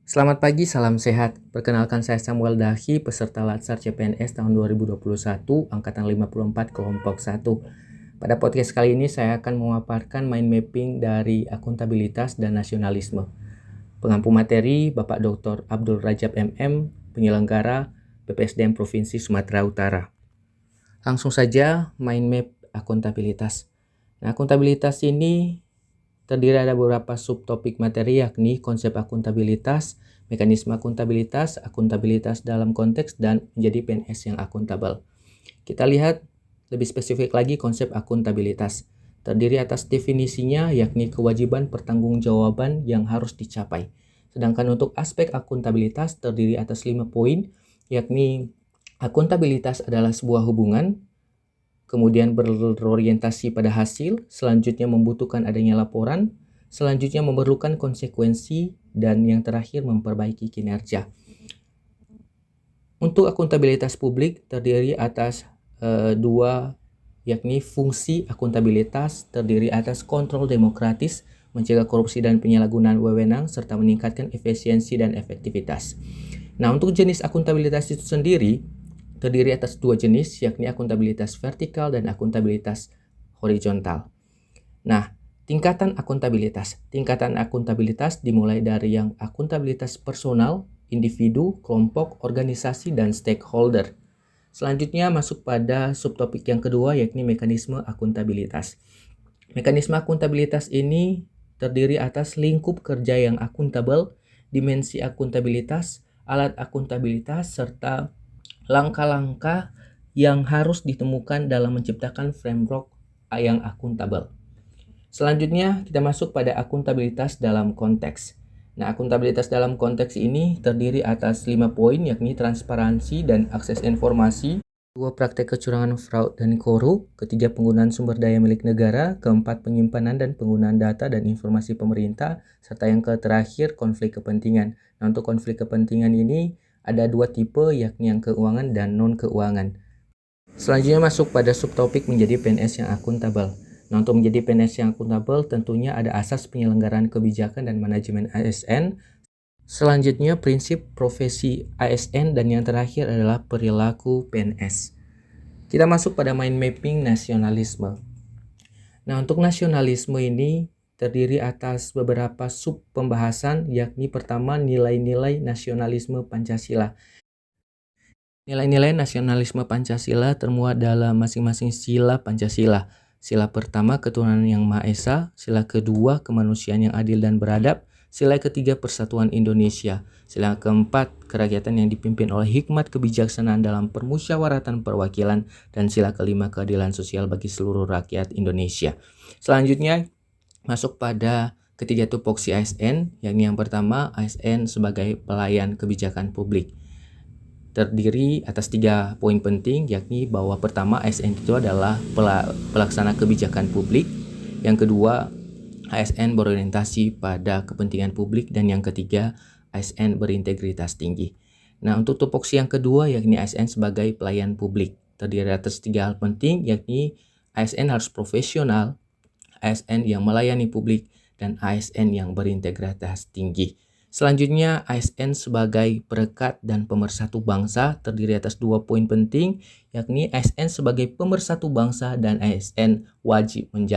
Selamat pagi, salam sehat. Perkenalkan saya Samuel Dahi, peserta Latsar CPNS tahun 2021, angkatan 54 kelompok 1. Pada podcast kali ini saya akan memaparkan mind mapping dari akuntabilitas dan nasionalisme. Pengampu materi Bapak Dr. Abdul Rajab MM, penyelenggara BPSDM Provinsi Sumatera Utara. Langsung saja mind map akuntabilitas. Nah, akuntabilitas ini terdiri ada beberapa subtopik materi yakni konsep akuntabilitas, mekanisme akuntabilitas, akuntabilitas dalam konteks, dan menjadi PNS yang akuntabel. Kita lihat lebih spesifik lagi konsep akuntabilitas. Terdiri atas definisinya yakni kewajiban pertanggungjawaban yang harus dicapai. Sedangkan untuk aspek akuntabilitas terdiri atas 5 poin yakni akuntabilitas adalah sebuah hubungan, kemudian berorientasi pada hasil, selanjutnya membutuhkan adanya laporan, selanjutnya memerlukan konsekuensi, dan yang terakhir memperbaiki kinerja. Untuk akuntabilitas publik terdiri atas dua, yakni fungsi akuntabilitas terdiri atas kontrol demokratis, mencegah korupsi dan penyalahgunaan wewenang, serta meningkatkan efisiensi dan efektivitas. Nah, untuk jenis akuntabilitas itu sendiri terdiri atas dua jenis, yakni akuntabilitas vertikal dan akuntabilitas horizontal. Nah, tingkatan akuntabilitas. Tingkatan akuntabilitas dimulai dari yang akuntabilitas personal, individu, kelompok, organisasi, dan stakeholder. Selanjutnya masuk pada subtopik yang kedua, yakni mekanisme akuntabilitas. Mekanisme akuntabilitas ini terdiri atas lingkup kerja yang akuntabel, dimensi akuntabilitas, alat akuntabilitas, serta langkah-langkah yang harus ditemukan dalam menciptakan framework yang akuntabel. Selanjutnya kita masuk pada akuntabilitas dalam konteks. Nah, akuntabilitas dalam konteks ini terdiri atas 5 poin yakni transparansi dan akses informasi, 2 praktek kecurangan, fraud dan korup, ketiga penggunaan sumber daya milik negara, keempat penyimpanan dan penggunaan data dan informasi pemerintah, serta yang terakhir konflik kepentingan. Nah, untuk konflik kepentingan ini ada dua tipe, yakni yang keuangan dan non-keuangan. Selanjutnya masuk pada subtopik menjadi PNS yang akuntabel. Nah, untuk menjadi PNS yang akuntabel tentunya ada asas penyelenggaraan kebijakan dan manajemen ASN. Selanjutnya prinsip profesi ASN, dan yang terakhir adalah perilaku PNS. Kita masuk pada mind mapping nasionalisme. Nah, untuk nasionalisme ini terdiri atas beberapa sub pembahasan, yakni pertama nilai-nilai nasionalisme Pancasila. Nilai-nilai nasionalisme Pancasila termuat dalam masing-masing sila Pancasila. Sila pertama ketuhanan yang Maha Esa, sila kedua kemanusiaan yang adil dan beradab, sila ketiga persatuan Indonesia, sila keempat kerakyatan yang dipimpin oleh hikmat kebijaksanaan dalam permusyawaratan perwakilan, dan sila kelima keadilan sosial bagi seluruh rakyat Indonesia. Selanjutnya masuk pada ketiga tupoksi ASN, yakni yang pertama ASN sebagai pelayan kebijakan publik. Terdiri atas 3 poin penting, yakni bahwa pertama ASN itu adalah pelaksana kebijakan publik, yang kedua ASN berorientasi pada kepentingan publik, dan yang ketiga ASN berintegritas tinggi. Nah, untuk tupoksi yang kedua yakni ASN sebagai pelayan publik terdiri atas 3 hal penting, yakni ASN harus profesional, ASN yang melayani publik, dan ASN yang berintegritas tinggi. Selanjutnya, ASN sebagai perekat dan pemersatu bangsa terdiri atas 2 poin penting, yakni ASN sebagai pemersatu bangsa dan ASN wajib menjaga